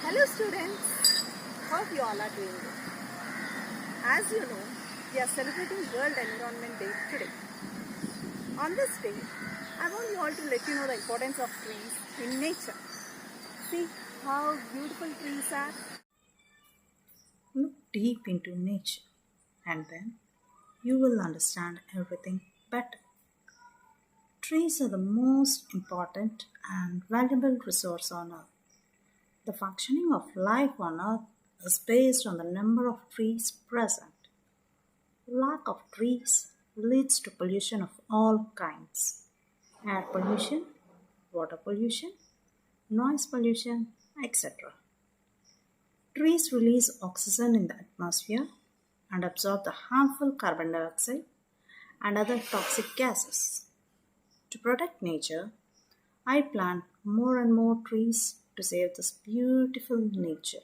Hello students, hope you all are doing good. As you know, we are celebrating World Environment Day today. On this day, I want you all to let you know the importance of trees in nature. See how beautiful trees are. Look deep into nature and then you will understand everything better. Trees are the most important and valuable resource on earth. The functioning of life on earth is based on the number of trees present. Lack of trees leads to pollution of all kinds: air pollution, water pollution, noise pollution, etc. Trees release oxygen in the atmosphere and absorb the harmful carbon dioxide and other toxic gases. To protect nature, I plant more and more trees to save this beautiful nature.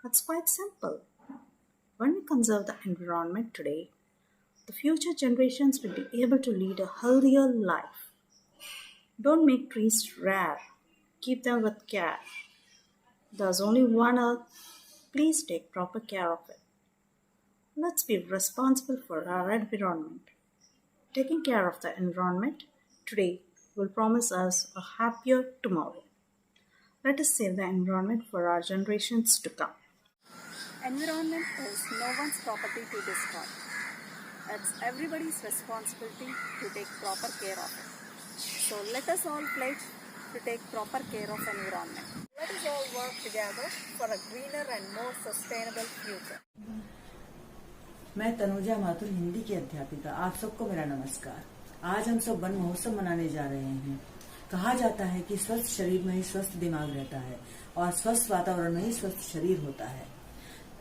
It's quite simple. When we conserve the environment today, the future generations will be able to lead a healthier life. Don't make trees rare. Keep them with care. There's only one earth. Please take proper care of it. Let's be responsible for our environment. Taking care of the environment today will promise us a happier tomorrow. Let us save the environment for our generations to come. Environment is no one's property to destroy. It's everybody's responsibility to take proper care of it. So let us all pledge to take proper care of environment. Let us all work together for a greener and more sustainable future. मैं तनुजा माथुर, हिंदी की अध्यापिका। आप सबको मेरा नमस्कार। आज हम सब वन महोत्सव मनाने जा रहे हैं। कहा जाता है कि स्वस्थ शरीर में ही स्वस्थ दिमाग रहता है और स्वस्थ वातावरण में ही स्वस्थ शरीर होता है।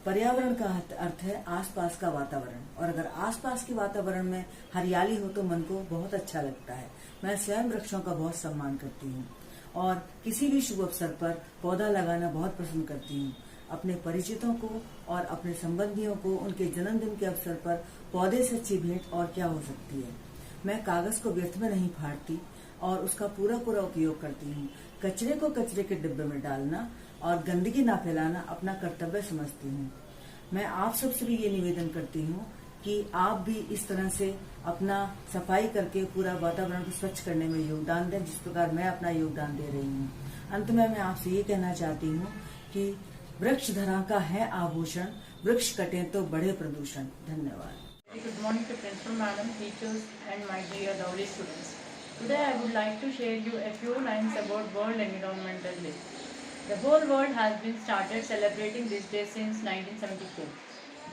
पर्यावरण का अर्थ है आसपास का वातावरण, और अगर आसपास के वातावरण में हरियाली हो तो मन को बहुत अच्छा लगता है। मैं स्वयं वृक्षों का बहुत सम्मान करती हूँ और किसी भी शुभ अवसर पर पौधा लगाना बहुत पसंद करती हूँ। अपने परिचितों को और अपने संबंधियों को उनके जन्मदिन के अवसर पर पौधे से अच्छी भेंट और क्या हो सकती है। मैं कागज को व्यर्थ में नहीं फाड़ती और उसका पूरा उपयोग करती हूँ। कचरे को कचरे के डिब्बे में डालना और गंदगी ना फैलाना अपना कर्तव्य समझती हूँ। मैं आप सबसे भी ये निवेदन करती हूँ कि आप भी इस तरह से अपना सफाई करके पूरा वातावरण को स्वच्छ करने में योगदान दें, जिस प्रकार मैं अपना योगदान दे रही हूँ। अंत में मैं आपसे ये कहना चाहती हूँ कि वृक्ष धरा का है आभूषण, वृक्ष कटे तो बढ़े प्रदूषण। धन्यवाद। Good morning to Principal Madam, teachers and my dear lovely students. Today I would like to share you a few lines about World Environmental Day. The whole world has been started celebrating this day since 1974.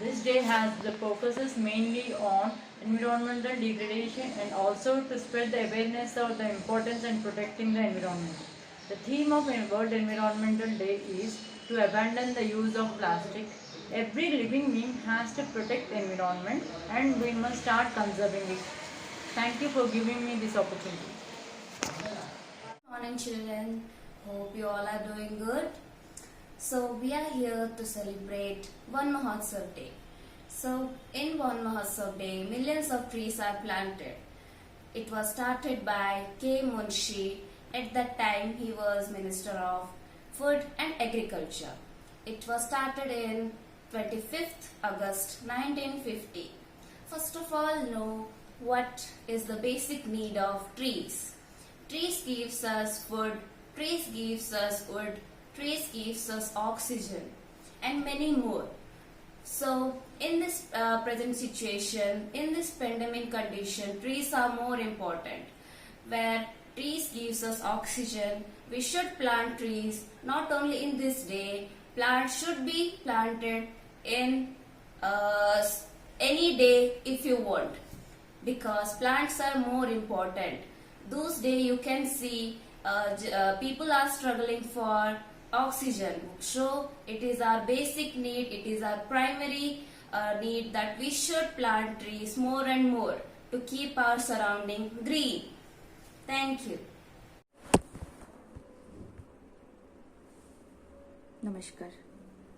This day has the focuses mainly on environmental degradation and also to spread the awareness of the importance in protecting the environment. The theme of World Environmental Day is to abandon the use of plastic. Every living being has to protect the environment and we must start conserving it. Thank you for giving me this opportunity. Morning children, hope you all are doing good. So we are here to celebrate Van Mahotsav Day. So in Van Mahotsav Day, millions of trees are planted. It was started by K. Munshi. At that time he was Minister of Food and Agriculture. It was started in 25th August 1950. First of all, know what is the basic need of trees. Trees gives us food, trees gives us wood, trees gives us oxygen and many more. So in this present situation, in this pandemic condition, trees are more important. Where trees gives us oxygen, we should plant trees not only in this day. Plants should be planted in any day if you want, because plants are more important. Those days you can see people are struggling for oxygen. So it is our basic need, it is our primary need that we should plant trees more and more to keep our surrounding green. Thank you. नमस्कार।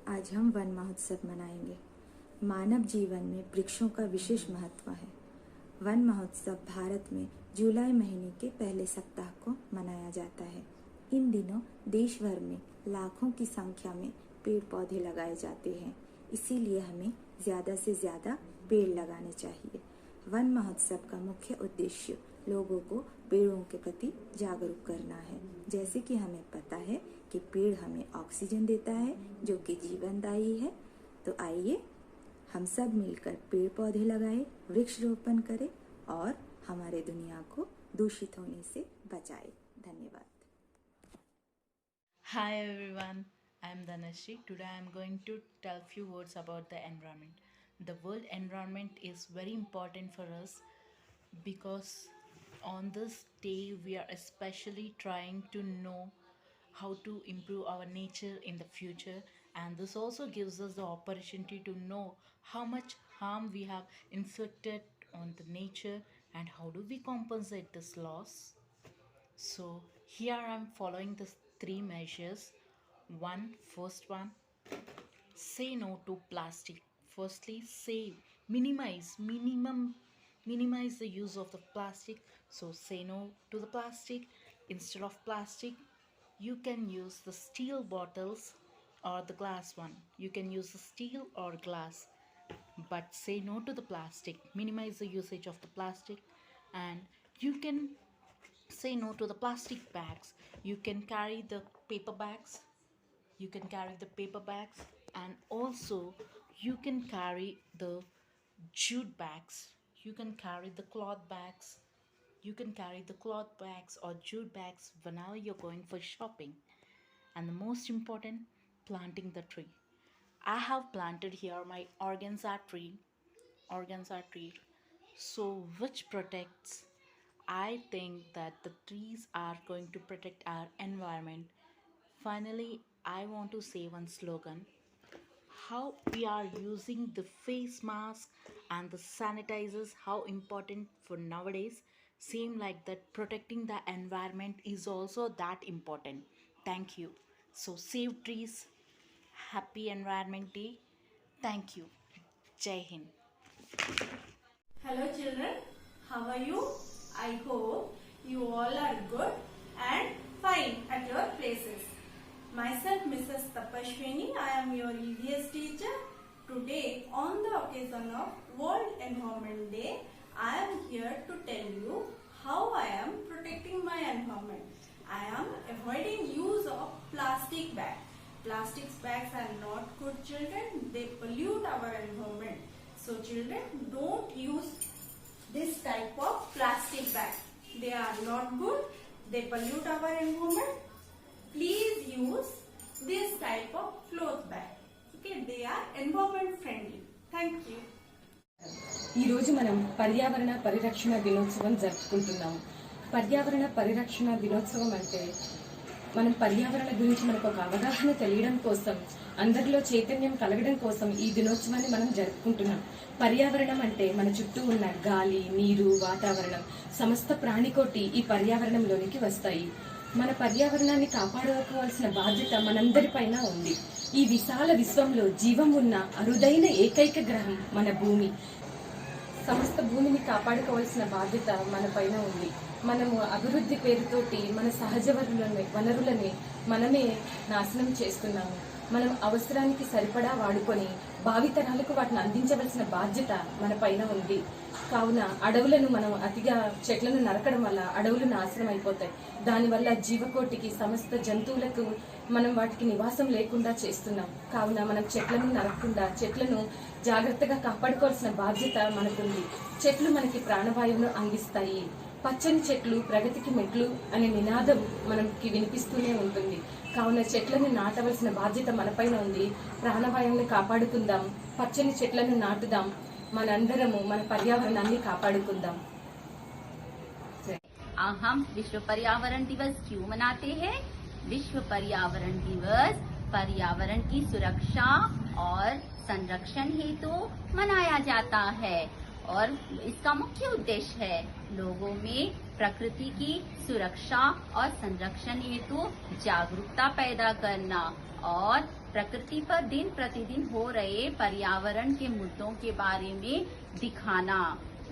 आज हम one महोत्सव मनाएंगे। मानव जीवन में वृक्षों का विशेष महत्व है। वन महोत्सव भारत में जुलाई महीने के पहले सप्ताह को मनाया जाता है। इन दिनों देश भर में लाखों की संख्या में पेड़ पौधे लगाए जाते हैं, इसीलिए हमें ज़्यादा से ज़्यादा पेड़ लगाने चाहिए। वन महोत्सव का मुख्य उद्देश्य लोगों को पेड़ों के प्रति जागरूक करना है। जैसे कि हमें पता है कि पेड़ हमें ऑक्सीजन देता है जो कि जीवनदायी है, तो आइए हम सब मिलकर पेड़ पौधे लगाएं, वृक्ष रोपण करें और हमारे दुनिया को दूषित होने से बचाएं। धन्यवाद। Hi everyone, I am Dhanashri. Today I am going to tell few words about the environment. The world environment is very important for us because on this day we are especially trying to know how to improve our nature in the future, and this also gives us the opportunity to know how much harm we have inflicted on the nature and how do we compensate this loss. So here I'm following the three measures. First one, say no to plastic. Firstly, minimize the use of the plastic. So say no to the plastic. Instead of plastic, you can use the steel bottles or the glass one. You can use the steel or glass, but say no to the plastic. Minimize the usage of the plastic, and you can say no to the plastic bags. You can carry the paper bags. And also you can carry the jute bags. You can carry the cloth bags. Or jute bags whenever you're going for shopping. And the most important, planting the tree. I have planted here my organza tree, so which protects. I think that the trees are going to protect our environment. Finally, I want to say one slogan: how we are using the face mask and the sanitizers, how important for nowadays. Same like that, protecting the environment is also that important. Thank you. So save trees. Happy Environment Day. Thank you. Jai Hind. Hello children, how are you? I hope you all are good and fine at your places. Myself Mrs. Tapashwini, I am your EVS teacher. Today on the occasion of World Environment Day, I am here to tell you how I am protecting my environment. I am avoiding use of plastic bags. Plastic bags are not good children, they pollute our environment. So children, don't use this type of plastic bag. They are not good, they pollute our environment. Please use this type of cloth bag. Okay, they are environment friendly. Thank you. ఈ రోజు మనం పర్యావరణ పరిరక్షణ దినోత్సవం జరుపుకుంటున్నాం. పర్యావరణ పరిరక్షణ దినోత్సవం అంటే మనం పర్యావరణ గురించి మనకు ఒక అవగాహన తెలియడం కోసం, అందరిలో చైతన్యం కలగడం కోసం ఈ దినోత్సవాన్ని మనం జరుపుకుంటున్నాం. పర్యావరణం అంటే మన చుట్టూ ఉన్న గాలి, నీరు, వాతావరణం, సమస్త ప్రాణికోటి ఈ పర్యావరణంలోనికి వస్తాయి. మన పర్యావరణాన్ని కాపాడుకోవాల్సిన బాధ్యత మనందరిపైన ఉంది. ఈ విశాల విశ్వంలో జీవం ఉన్న అరుదైన ఏకైక గ్రహం మన భూమి. సమస్త భూమిని కాపాడుకోవాల్సిన బాధ్యత మన పైన ఉంది. మనము అభివృద్ధి పేరుతోటి మన సహజ వనరులని మనమే నాశనం చేస్తున్నాము. మనం అవసరానికి సరిపడా వాడుకొని భావితరాలకు వాటిని అందించవలసిన బాధ్యత మన పైన ఉంది. కావున అడవులను మనం అతిగా చెట్లను నరకడం వల్ల అడవులు నాశనం అయిపోతాయి. దానివల్ల జీవకోటికి, సమస్త జంతువులకు మనం వాటికి నివాసం లేకుండా చేస్తున్నాం. కావున మనం చెట్లను నరకకుండా చెట్లను జాగ్రత్తగా కాపాడుకోవాల్సిన బాధ్యత మనకుంది. చెట్లు మనకి ప్రాణవాయువును అందిస్తాయి. పచ్చని చెట్లు ప్రగతికి మెట్లు అనే నినాదం మనకి వినిపిస్తూనే ఉంటుంది. కావున చెట్లను నాటవలసిన బాధ్యత మనపైన ఉంది. ప్రాణవాయువుని కాపాడుకుందాం, పచ్చని చెట్లను నాటుదాం, మనందరము మన పర్యావరణాన్ని కాపాడుకుందాం. हम विश्व पर्यावरण दिवस क्यों मनाते हैं? विश्व पर्यावरण दिवस पर्यावरण की सुरक्षा और संरक्षण हेतु मनाया जाता है और इसका मुख्य उद्देश्य है लोगों में प्रकृति की सुरक्षा और संरक्षण हेतु जागरूकता पैदा करना और प्रकृति पर दिन प्रतिदिन हो रहे पर्यावरण के मुद्दों के बारे में दिखाना।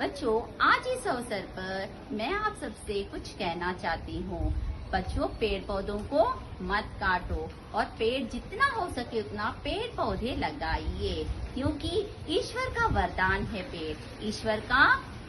बच्चों, आज इस अवसर पर मैं आप सबसे कुछ कहना चाहती हूँ। बच्चों पेड़ पौधों को मत काटो और पेड़ जितना हो सके उतना पेड़ पौधे लगाइए, क्योंकि ईश्वर का वरदान है पेड़, ईश्वर का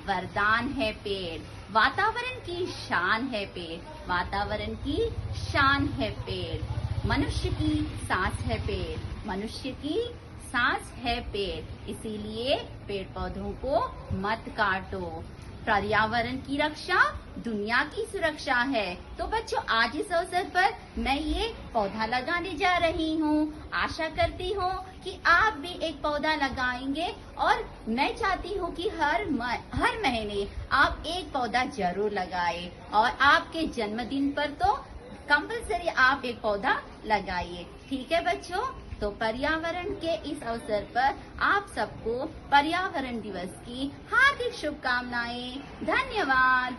वरदान है पेड़। वातावरण की शान है पेड़, वातावरण की शान है पेड़। मनुष्य की सांस है पेड़, मनुष्य की सांस है पेड़, इसीलिए पेड़ पौधों को मत काटो। पर्यावरण की रक्षा दुनिया की सुरक्षा है। तो बच्चों आज इस अवसर पर मैं ये पौधा लगाने जा रही हूँ। आशा करती हूँ कि आप भी एक पौधा लगाएंगे और मैं चाहती हूँ कि हर महीने आप एक पौधा जरूर लगाएं और आपके जन्मदिन पर तो कंपलसरी आप एक पौधा लगाइए। ठीक है बच्चों, तो पर्यावरण के इस अवसर पर आप सबको पर्यावरण दिवस की हार्दिक शुभकामनाएं। धन्यवाद।